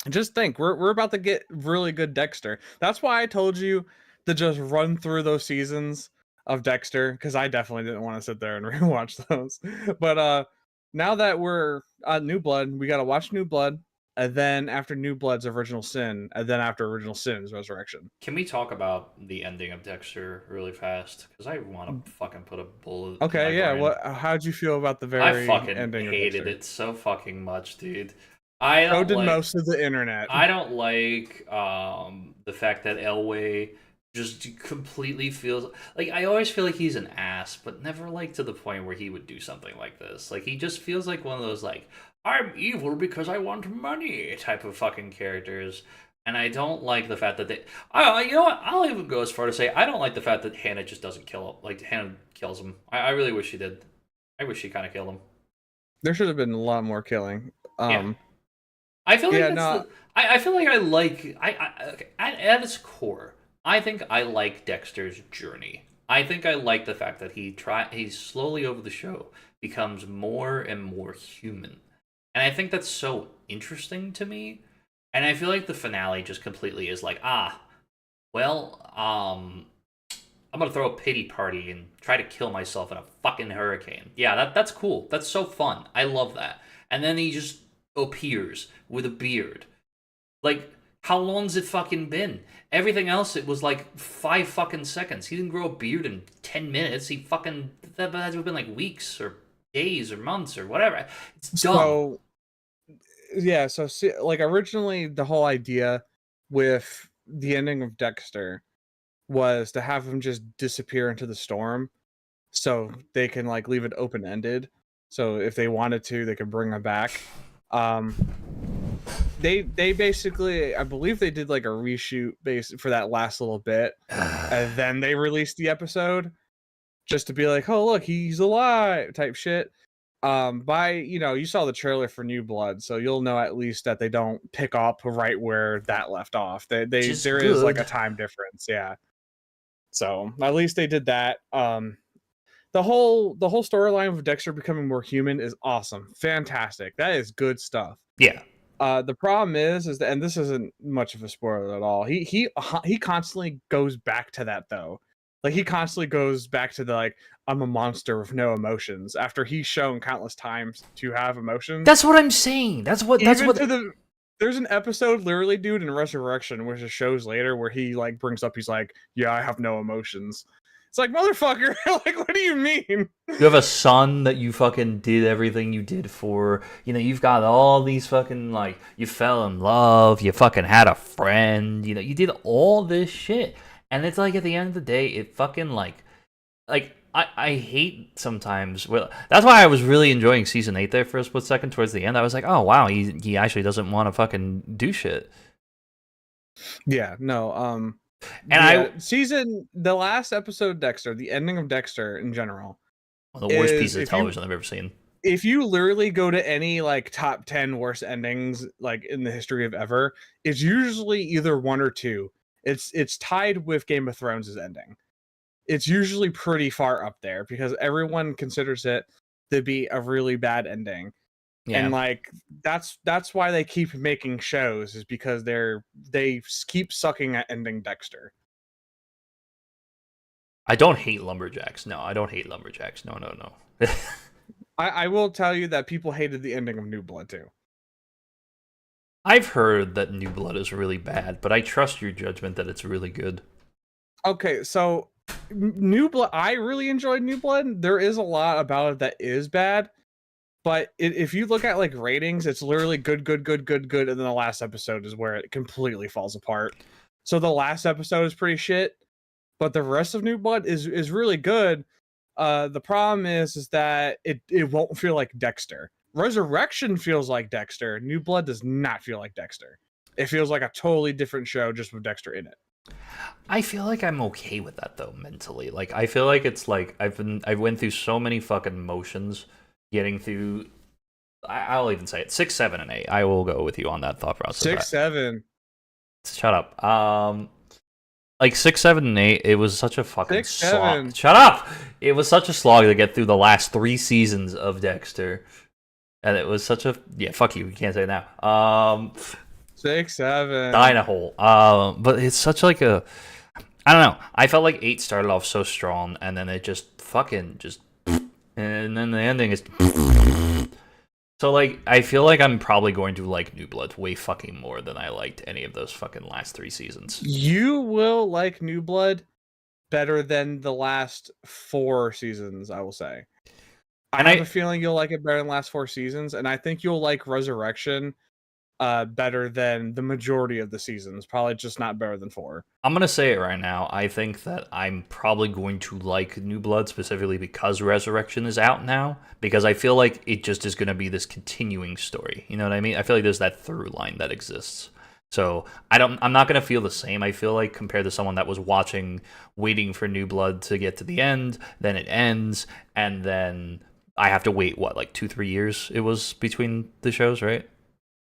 just think we're about to get really good Dexter. That's why I told you to just run through those seasons of Dexter, because I definitely didn't want to sit there and rewatch those. But now that we're on New Blood, we gotta watch New Blood, and then after New Blood's Original Sin, and then after Original Sin is Resurrection. Can we talk about the ending of Dexter really fast? Because I want to fucking put a bullet. Okay, in my yeah. brain. How'd you feel about the I very fucking ending of hated Dexter? it so fucking much, dude. I So don't did like. most of the internet. I don't like the fact that Elway just completely feels like I always feel like he's an ass, but never like to the point where he would do something like this. Like he just feels like one of those like I'm evil because I want money type of fucking characters. And I don't like the fact that you know what? I'll even go as far to say I don't like the fact that Hannah just doesn't kill him. Like Hannah kills him. I really wish she did. I wish she kind of killed him. There should have been a lot more killing. Yeah. I feel like Yeah, that's no. the. I feel like I like. Okay, at its core, I think I like Dexter's journey. I think I like the fact that he's slowly over the show becomes more and more human, and I think that's so interesting to me. And I feel like the finale just completely is like, well, I'm gonna throw a pity party and try to kill myself in a fucking hurricane. Yeah, that's cool. That's so fun. I love that. And then he just appears with a beard. Like, how long's it fucking been? Everything else, it was like 5 fucking seconds. He didn't grow a beard in 10 minutes. He fucking that had to have been like weeks or days or months or whatever. It's dumb. So yeah, so like originally the whole idea with the ending of Dexter was to have him just disappear into the storm, so they can like leave it open ended. So if they wanted to, they could bring him back. Um, they basically, I believe they did like a reshoot base for that last little bit, and then they released the episode just to be like, oh look, he's alive type shit. You saw the trailer for New Blood, so you'll know at least that they don't pick up right where that left off. Just There is like a good. time difference, yeah. So at least they did that. The whole storyline of Dexter becoming more human is awesome, fantastic. That is good stuff. Yeah. The problem is that, and this isn't much of a spoiler at all. He constantly goes back to that though. Like he constantly goes back to the like I'm a monster with no emotions after he's shown countless times to have emotions. That's what I'm saying. That's Even what to the There's an episode literally, dude, in Resurrection, which it shows later, where he like brings up he's like, yeah, I have no emotions. It's like, motherfucker, like what do you mean? you have a son that you fucking did everything you did for. You've got all these fucking, like, you fell in love, you fucking had a friend, you did all this shit. And it's like, at the end of the day, it fucking, I hate sometimes. Well, that's why I was really enjoying season 8 there for a split second towards the end. I was like, oh, wow, he actually doesn't want to fucking do shit. Yeah, no, And the last episode, Dexter, the ending of Dexter in general, one of the worst pieces of television I've ever seen. if you literally go to any like top 10 worst endings like in the history of ever, it's usually either one or two. It's tied with Game of Thrones' ending. It's usually pretty far up there because everyone considers it to be a really bad ending. Yeah. And like that's why they keep making shows, is because they keep sucking at ending Dexter. I don't hate Lumberjacks. No, I don't hate Lumberjacks. No, no, no. I will tell you that people hated the ending of New Blood too. I've heard that New Blood is really bad, but I trust your judgment that it's really good. Okay, so New Blood, I really enjoyed New Blood. There is a lot about it that is bad, but if you look at like ratings, it's literally good, good, good, good, good, and then the last episode is where it completely falls apart. So the last episode is pretty shit, but the rest of New Blood is really good. The problem is that it won't feel like Dexter. Resurrection feels like Dexter. New Blood does not feel like Dexter. It feels like a totally different show just with Dexter in it. I feel like I'm okay with that though mentally. Like I feel like it's like I went through so many fucking motions getting through. I'll even say it 6, 7, and 8. I will go with you on that thought process. 6, 7. Shut up. Like 6, 7, and 8, it was such a fucking 6, slog. 7. Shut up! It was such a slog to get through the last 3 seasons of Dexter, and it was such a fuck you. You can't say it now. 6, 7. Die in a hole. But it's such like a. I don't know. I felt like 8 started off so strong, and then it just fucking just, and then the ending is. So like, I feel like I'm probably going to like New Blood way fucking more than I liked any of those fucking last 3 seasons. You will like New Blood better than the last 4 seasons, I will say. I have a feeling you'll like it better than the last 4 seasons, and I think you'll like Resurrection better than the majority of the seasons. Probably just not better than 4. I'm gonna say it right now. I think that I'm probably going to like New Blood specifically because Resurrection is out now. Because I feel like it just is gonna be this continuing story. You know what I mean? I feel like there's that through line that exists. So I'm not gonna feel the same. I feel like compared to someone that was waiting for New Blood to get to the end, then it ends, and then I have to wait like 2-3 years. It was between the shows, right?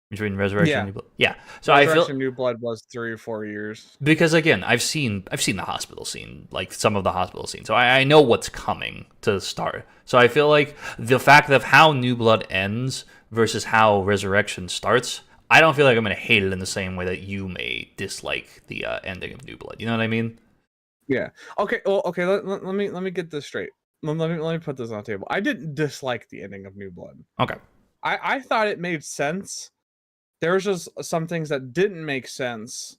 Between Resurrection and New Blood. Yeah. So Resurrection I feel New Blood was 3 or 4 years. because again, I've seen the hospital scene, like some of the hospital scenes. So I know what's coming to start. So I feel like the fact of how New Blood ends versus how Resurrection starts, I don't feel like I'm going to hate it in the same way that you may dislike the ending of New Blood. You know what I mean? Yeah. Okay. Well, okay. Let me get this straight. Let me put this on the table. I didn't dislike the ending of New Blood. Okay. I thought it made sense. There was just some things that didn't make sense,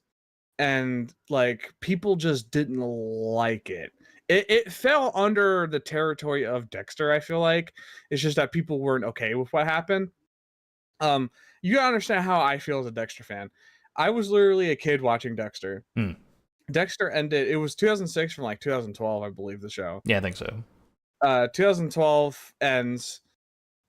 and like people just didn't like it. It fell under the territory of Dexter. I feel like it's just that people weren't okay with what happened. Um, you gotta understand how I feel as a Dexter fan. I was literally a kid watching Dexter. Hmm. Dexter ended. It was 2006 from like 2012, I believe the show. Yeah, I think so. 2012 ends.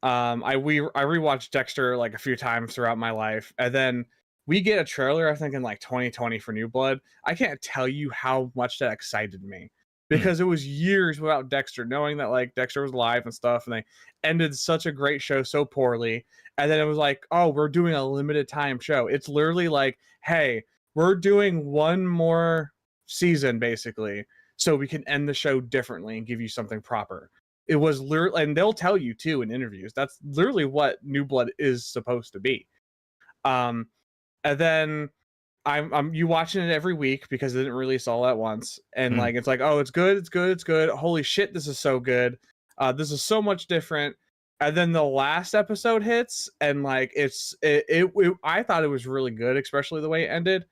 I rewatched Dexter like a few times throughout my life, and then we get a trailer I think in like 2020 for New Blood. I can't tell you how much that excited me because it was years without Dexter, knowing that like Dexter was live and stuff, and they ended such a great show so poorly. And then it was like, oh, we're doing a limited time show. It's literally like, hey, we're doing one more season basically, so we can end the show differently and give you something proper. It was literally, and they'll tell you too in interviews, that's literally what New Blood is supposed to be. Um, and then I'm you watching it every week because it didn't release all at once, and like it's like, oh, it's good, it's good, it's good. Holy shit, this is so good. This is so much different. And then the last episode hits, and like I thought it was really good, especially the way it ended.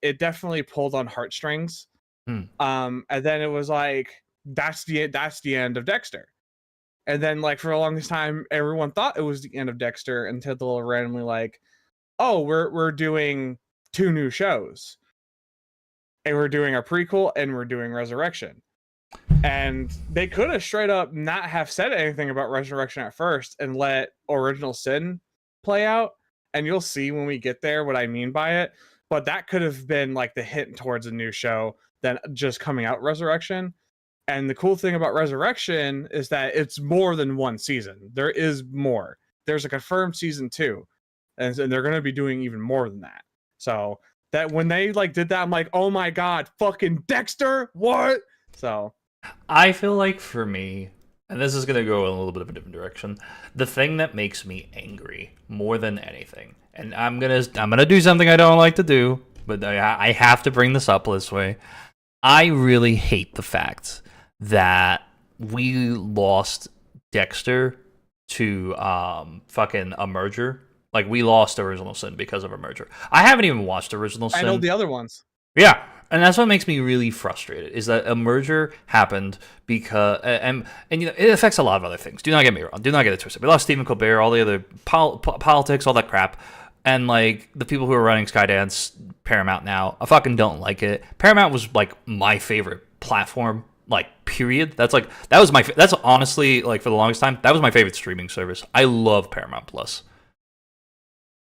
It definitely pulled on heartstrings. And then it was like that's the end of Dexter. And then like for the longest time, everyone thought it was the end of Dexter until they'll randomly like, oh, we're doing 2 new shows, and we're doing a prequel, and we're doing Resurrection. And they could have straight up not have said anything about Resurrection at first and let Original Sin play out. And you'll see when we get there what I mean by it. But that could have been like the hint towards a new show than just coming out Resurrection. And the cool thing about Resurrection is that it's more than one season. There is more. There's a confirmed season 2. And they're going to be doing even more than that. So that when they like did that, I'm like, oh my God, fucking Dexter, what? So I feel like for me, and this is going to go in a little bit of a different direction, the thing that makes me angry more than anything, and I'm gonna do something I don't like to do, but I have to bring this up this way. I really hate the fact that we lost Dexter to fucking a merger. Like, we lost Original Sin because of a merger. I haven't even watched Original Sin. I know the other ones. Yeah, and that's what makes me really frustrated, is that a merger happened because, and you know, it affects a lot of other things. Do not get me wrong. Do not get it twisted. We lost Stephen Colbert, all the other politics, all that crap. And, like, the people who are running Skydance, Paramount now, I fucking don't like it. Paramount was, like, my favorite platform, like, period. That's honestly, like, for the longest time, that was my favorite streaming service. I love Paramount Plus.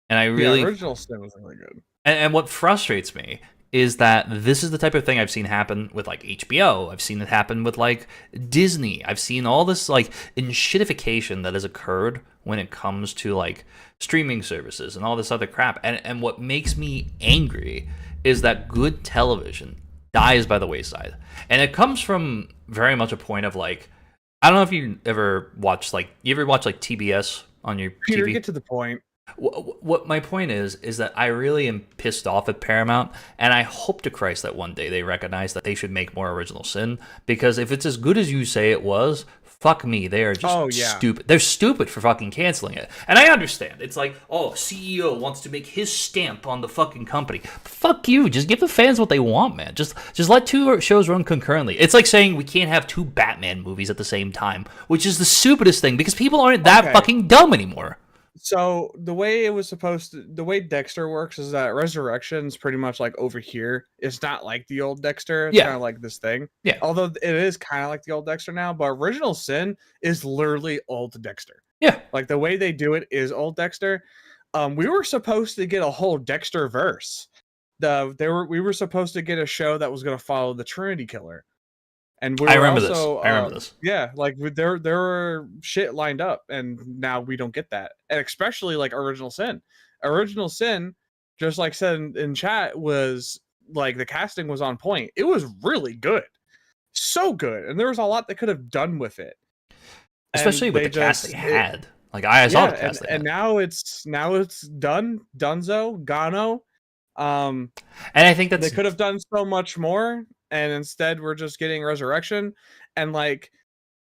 And I really... Original Sin was really good. And what frustrates me is that this is the type of thing I've seen happen with, like, HBO. I've seen it happen with, like, Disney. I've seen all this, like, shitification that has occurred when it comes to, like, streaming services and all this other crap. And what makes me angry is that good television dies by the wayside. And it comes from very much a point of, like, I don't know if you ever watch, like, TBS on your Peter, TV? get to the point. What my point is that I really am pissed off at Paramount, and I hope to Christ that one day they recognize that they should make more Original Sin, because if it's as good as you say it was, fuck me, they are just stupid. They're stupid for fucking canceling it. And I understand. It's like, oh, CEO wants to make his stamp on the fucking company. Fuck you. Just give the fans what they want, man. Just let 2 shows run concurrently. It's like saying we can't have 2 Batman movies at the same time, which is the stupidest thing, because people aren't that fucking dumb anymore. So the way the way Dexter works is that Resurrection's pretty much like over here. It's not like the old Dexter. It's kind of like this thing. Yeah. Although it is kind of like the old Dexter now, but Original Sin is literally old Dexter. Yeah. Like the way they do it is old Dexter. We were supposed to get a whole Dexter verse. We were supposed to get a show that was going to follow the Trinity Killer. And I remember this. Yeah, like there were shit lined up, and now we don't get that. And especially like Original Sin. Original Sin, just like said in chat, was like the casting was on point. It was really good, so good, and there was a lot they could have done with it. Especially with the cast they had. Like I saw the cast, and now it's done, Dunzo, Gano. And I think that they could have done so much more. And instead we're just getting Resurrection, and like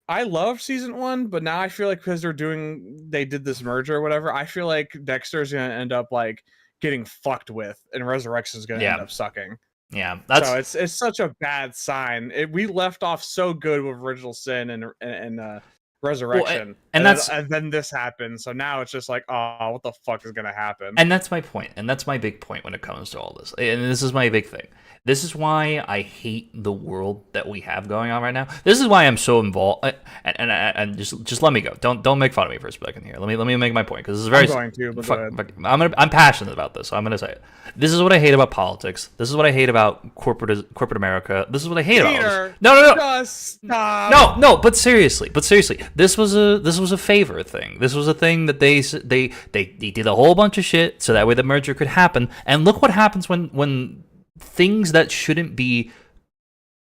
I loved season 1, but now I feel like because they did this merger or whatever, I feel like Dexter's gonna end up like getting fucked with, and Resurrection's gonna end up sucking. Yeah, so it's such a bad sign. We left off so good with Original Sin and Resurrection, well, and then this happened. So now it's just like, oh, what the fuck is gonna happen? And that's my point, and that's my big point when it comes to all this. And this is my big thing. This is why I hate the world that we have going on right now. This is why I'm so involved. And just let me go. Don't make fun of me for a second here. Let me make my point, because this is very. I'm going to, but I'm passionate about this, so I'm gonna say it. This is what I hate about politics. This is what I hate about corporate America. This is what I hate about all this. No. Just stop. No. But seriously, this was a favor thing. This was a thing that they did a whole bunch of shit so that way the merger could happen. And look what happens when things that shouldn't be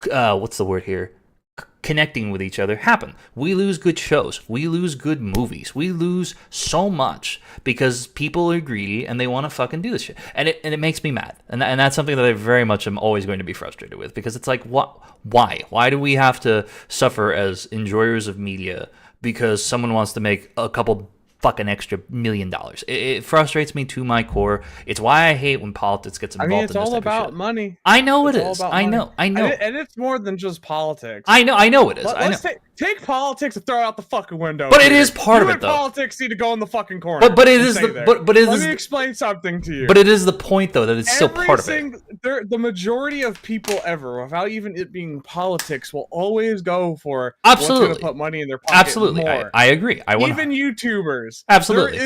what's the word here, connecting with each other happen. We lose good shows, we lose good movies, we lose so much because people are greedy and they want to fucking do this shit, and it makes me mad, and that's something that I very much am always going to be frustrated with, because it's like, why do we have to suffer as enjoyers of media because someone wants to make a couple fucking extra $1 million? It frustrates me to my core. It's why I hate when politics gets involved. I mean, it's in this all type of about shit. money. I know it's it is. I know. And it's more than just politics. I know it is. Let's take politics and throw it out the fucking window. But it is part of it, though. Politics need to go in the fucking corner. But it is Let me explain something to you. But it is the point, though, that it's still part of it. The majority of people ever, without even it being politics, will always go for absolutely what's going to put money in their pocket. Absolutely, more. I agree. Even YouTubers. Absolutely.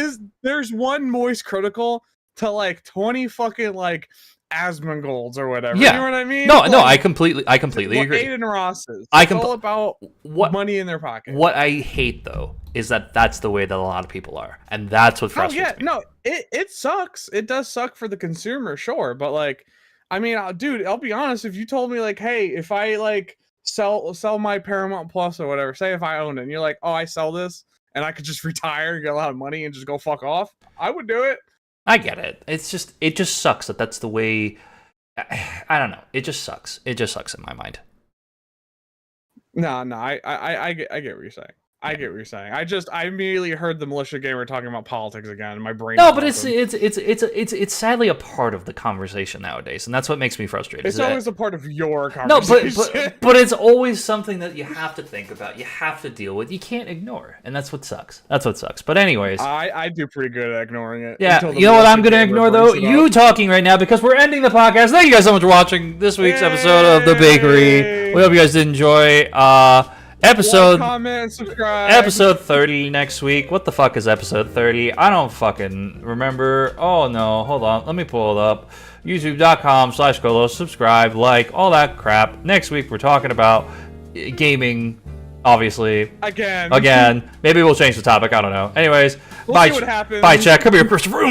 There's one moist critical to like 20 fucking like Asmongold's or whatever. Yeah. You know what I mean? No, I completely agree. Aiden Ross's. It's all about money in their pocket. What I hate, though, is that's the way that a lot of people are, and that's what frustrates me. No, it sucks. It does suck for the consumer, sure, but like, I mean, dude, I'll be honest. If you told me like, hey, if I like sell my Paramount Plus or whatever, say if I own it, and you're like, oh, I sell this, and I could just retire, get a lot of money, and just go fuck off, I would do it. I get it. It just sucks that's the way. I don't know. It just sucks. It just sucks in my mind. No, I get what you're saying. I get what you're saying. I immediately heard the Militia Gamer talking about politics again, and my brain. No, but it's sadly a part of the conversation nowadays, and that's what makes me frustrated. It's always a part of your conversation. No, but it's always something that you have to think about, you have to deal with, you can't ignore, and that's what sucks. But anyways, I do pretty good at ignoring it. Yeah, you know what I'm going to ignore though? You talking right now, because we're ending the podcast. Thank you guys so much for watching this week's episode of The Bakery. We hope you guys did enjoy. Episode, like, comment, subscribe. Episode 30 next week. What the fuck is episode 30? I don't fucking remember. Oh no, hold on. Let me pull it up. YouTube.com/Co-Loafs. Subscribe, like, all that crap. Next week we're talking about gaming, obviously. Again. Maybe we'll change the topic. I don't know. Anyways, we'll see what happens. Bye, chat. Come here, Christopher.